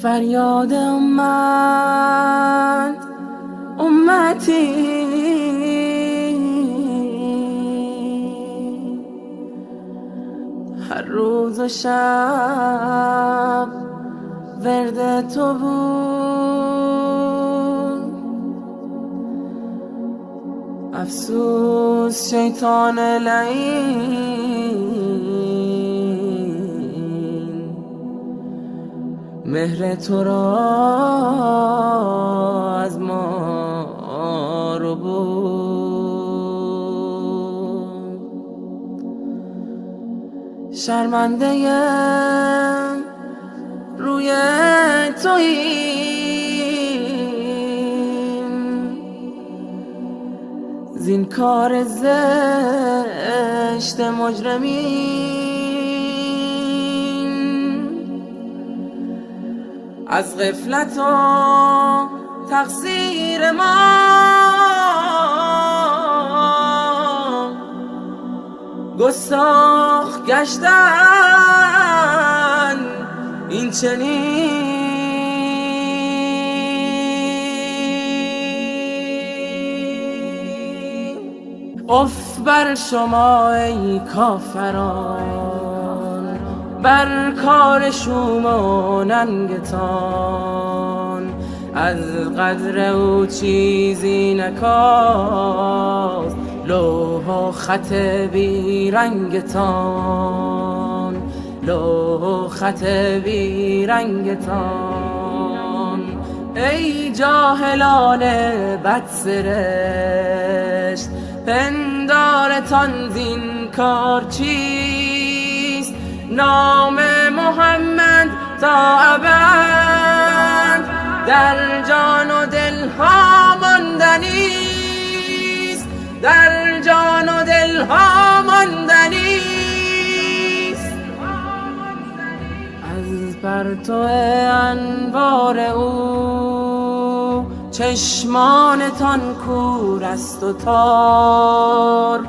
فریاد امت، امتی هر روز و شب ورد تو بود. افسوس شیطان لعین مهر تو را از ما رو بود. شرمنده روی توییم، زین کار زشت مجرمین. از غفلت و تقصیر ما گستاخ گشتن این چنین. اف بر شما ای کافران، بر کار شوم و ننگتان. از قدر او چیزی نکاست لوح و خط بی رنگتان، لوح و خط بی رنگتان. ای جاهلان بدسرشت، پندارتان زین کار چیست؟ نام محمد تا ابد در جان و دل ها ماندنیست، در جان و دل ها ماندنیست. از پرتو انوار او چشمانتان کور است و تار.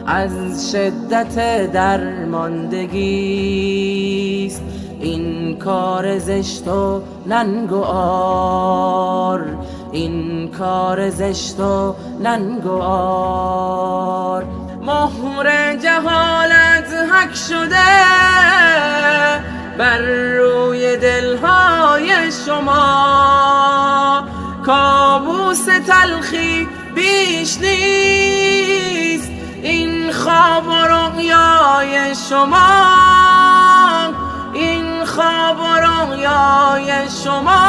از شدت درماندگیست این کار زشت و ننگ و عار، این کار زشت و ننگ و عار. مهر جهالت حک شده بر روی دلهای شما، کابوس تلخی بیش نیست این خواب و رؤیای شما، این خواب و رؤیای شما.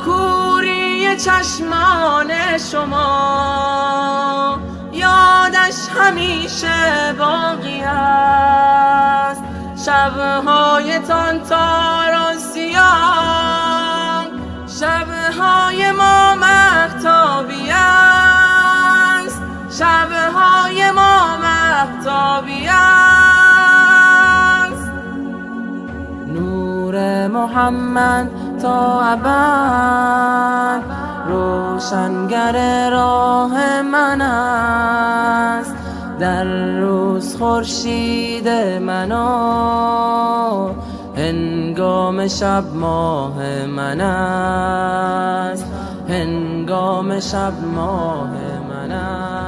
کوری چشمان شما یادش همیشه باقی است، شبهایتان تار و سیاه، شبهای ما مهتابی است، شبهای ما مهتابی است. نور محمد تا ابد روشنگر راه من است، در روز خورشید من و هنگام شب ماه من است، هنگام شب ماه من است.